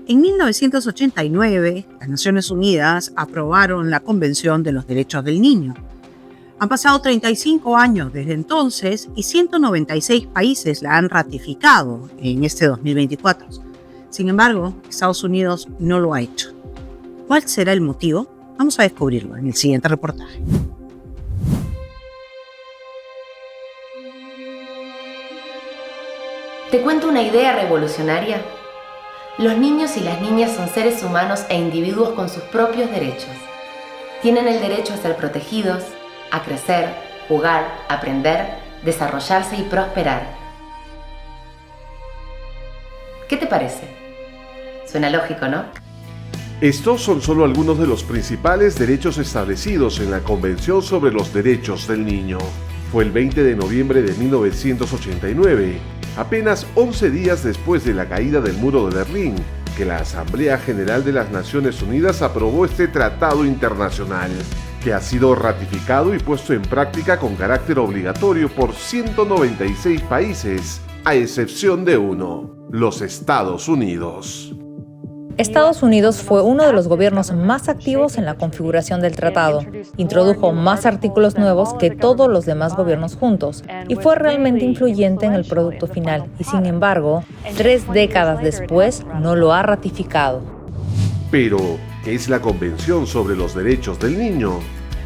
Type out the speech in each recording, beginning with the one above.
En 1989, las Naciones Unidas aprobaron la Convención de los Derechos del Niño. Han pasado 35 años desde entonces y 196 países la han ratificado en este 2024. Sin embargo, Estados Unidos no lo ha hecho. ¿Cuál será el motivo? Vamos a descubrirlo en el siguiente reportaje. ¿Te cuento una idea revolucionaria? Los niños y las niñas son seres humanos e individuos con sus propios derechos. Tienen el derecho a ser protegidos, a crecer, jugar, aprender, desarrollarse y prosperar. ¿Qué te parece? Suena lógico, ¿no? Estos son solo algunos de los principales derechos establecidos en la Convención sobre los Derechos del Niño. Fue el 20 de noviembre de 1989, apenas 11 días después de la caída del muro de Berlín, que la Asamblea General de las Naciones Unidas aprobó este tratado internacional, que ha sido ratificado y puesto en práctica con carácter obligatorio por 196 países, a excepción de uno, los Estados Unidos. Estados Unidos fue uno de los gobiernos más activos en la configuración del tratado. Introdujo más artículos nuevos que todos los demás gobiernos juntos y fue realmente influyente en el producto final. Y sin embargo, 3 décadas después, no lo ha ratificado. Pero, ¿qué es la Convención sobre los Derechos del Niño?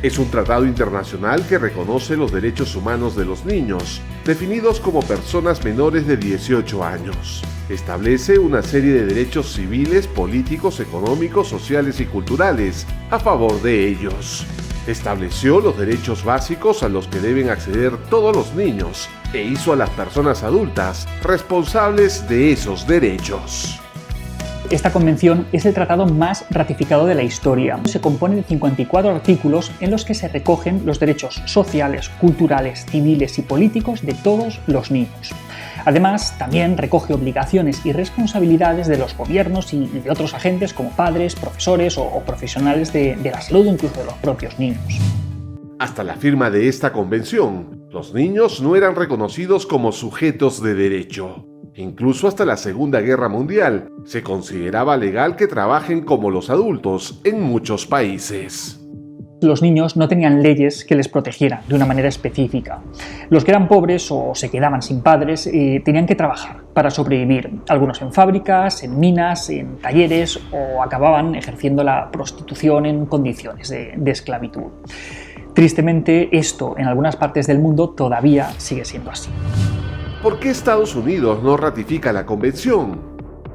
Es un tratado internacional que reconoce los derechos humanos de los niños, definidos como personas menores de 18 años. Establece una serie de derechos civiles, políticos, económicos, sociales y culturales a favor de ellos. Estableció los derechos básicos a los que deben acceder todos los niños e hizo a las personas adultas responsables de esos derechos. Esta convención es el tratado más ratificado de la historia. Se compone de 54 artículos en los que se recogen los derechos sociales, culturales, civiles y políticos de todos los niños. Además, también recoge obligaciones y responsabilidades de los gobiernos y de otros agentes como padres, profesores o profesionales de la salud o incluso de los propios niños. Hasta la firma de esta convención, los niños no eran reconocidos como sujetos de derecho. Incluso hasta la Segunda Guerra Mundial, se consideraba legal que trabajen como los adultos en muchos países. Los niños no tenían leyes que les protegieran de una manera específica. Los que eran pobres o se quedaban sin padres tenían que trabajar para sobrevivir, algunos en fábricas, en minas, en talleres o acababan ejerciendo la prostitución en condiciones de esclavitud. Tristemente, esto en algunas partes del mundo todavía sigue siendo así. ¿Por qué Estados Unidos no ratifica la convención?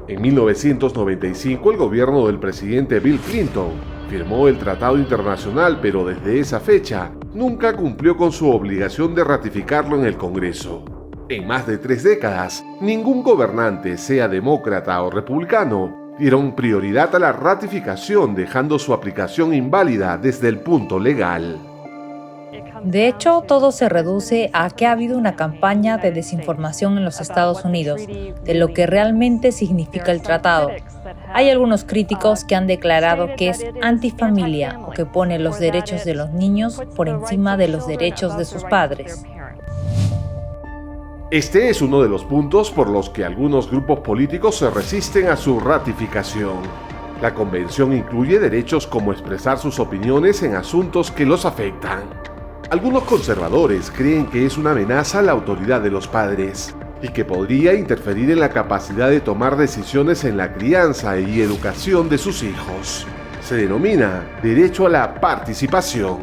En 1995, el gobierno del presidente Bill Clinton firmó el tratado internacional, pero desde esa fecha nunca cumplió con su obligación de ratificarlo en el Congreso. En más de 3 décadas, ningún gobernante, sea demócrata o republicano, dieron prioridad a la ratificación, dejando su aplicación inválida desde el punto legal. De hecho, todo se reduce a que ha habido una campaña de desinformación en los Estados Unidos de lo que realmente significa el tratado. Hay algunos críticos que han declarado que es antifamilia o que pone los derechos de los niños por encima de los derechos de sus padres. Este es uno de los puntos por los que algunos grupos políticos se resisten a su ratificación. La convención incluye derechos como expresar sus opiniones en asuntos que los afectan. Algunos conservadores creen que es una amenaza a la autoridad de los padres y que podría interferir en la capacidad de tomar decisiones en la crianza y educación de sus hijos. Se denomina derecho a la participación.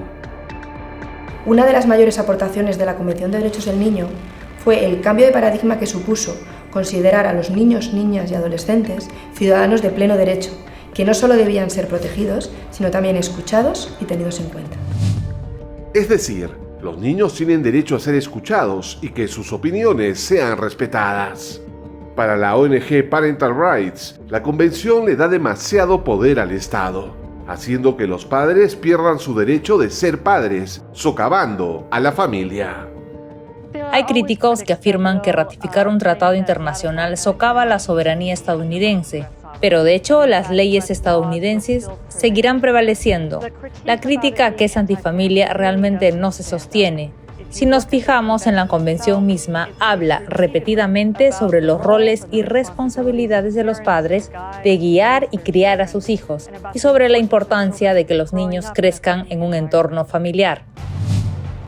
Una de las mayores aportaciones de la Convención de Derechos del Niño fue el cambio de paradigma que supuso considerar a los niños, niñas y adolescentes ciudadanos de pleno derecho, que no solo debían ser protegidos, sino también escuchados y tenidos en cuenta. Es decir, los niños tienen derecho a ser escuchados y que sus opiniones sean respetadas. Para la ONG Parental Rights, la convención le da demasiado poder al Estado, haciendo que los padres pierdan su derecho de ser padres, socavando a la familia. Hay críticos que afirman que ratificar un tratado internacional socava la soberanía estadounidense, pero de hecho las leyes estadounidenses seguirán prevaleciendo. La crítica que es antifamilia realmente no se sostiene. Si nos fijamos en la convención misma, habla repetidamente sobre los roles y responsabilidades de los padres de guiar y criar a sus hijos y sobre la importancia de que los niños crezcan en un entorno familiar.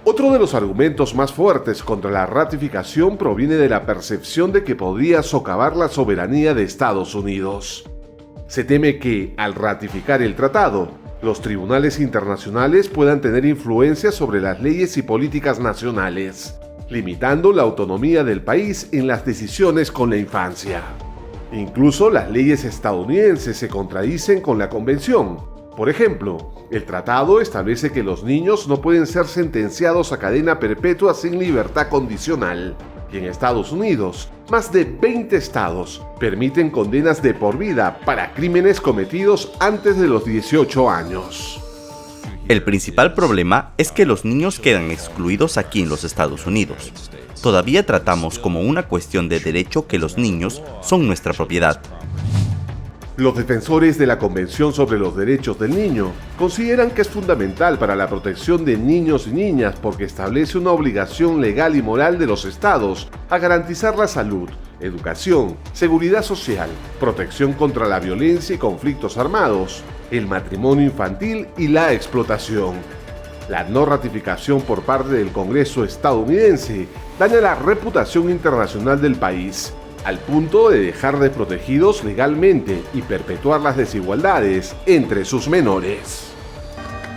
Otro de los argumentos más fuertes contra la ratificación proviene de la percepción de que podría socavar la soberanía de Estados Unidos. Se teme que, al ratificar el tratado, los tribunales internacionales puedan tener influencia sobre las leyes y políticas nacionales, limitando la autonomía del país en las decisiones con la infancia. Incluso las leyes estadounidenses se contradicen con la convención. Por ejemplo, el tratado establece que los niños no pueden ser sentenciados a cadena perpetua sin libertad condicional. Y en Estados Unidos, más de 20 estados permiten condenas de por vida para crímenes cometidos antes de los 18 años. El principal problema es que los niños quedan excluidos aquí en los Estados Unidos. Todavía tratamos como una cuestión de derecho que los niños son nuestra propiedad. Los defensores de la Convención sobre los Derechos del Niño consideran que es fundamental para la protección de niños y niñas porque establece una obligación legal y moral de los estados a garantizar la salud, educación, seguridad social, protección contra la violencia y conflictos armados, el matrimonio infantil y la explotación. La no ratificación por parte del Congreso estadounidense daña la reputación internacional del país, al punto de dejar desprotegidos legalmente y perpetuar las desigualdades entre sus menores.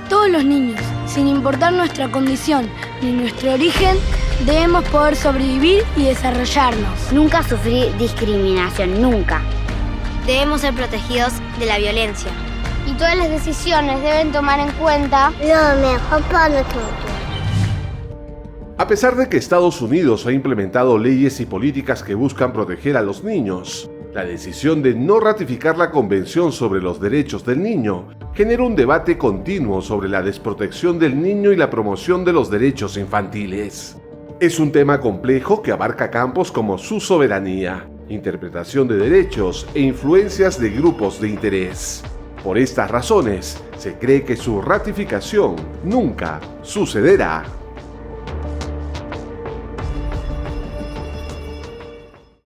Todos los niños, sin importar nuestra condición ni nuestro origen, debemos poder sobrevivir y desarrollarnos. Nunca sufrir discriminación, nunca. Debemos ser protegidos de la violencia. Y todas las decisiones deben tomar en cuenta lo mejor para nuestro futuro. A pesar de que Estados Unidos ha implementado leyes y políticas que buscan proteger a los niños, la decisión de no ratificar la Convención sobre los Derechos del Niño genera un debate continuo sobre la desprotección del niño y la promoción de los derechos infantiles. Es un tema complejo que abarca campos como su soberanía, interpretación de derechos e influencias de grupos de interés. Por estas razones, se cree que su ratificación nunca sucederá.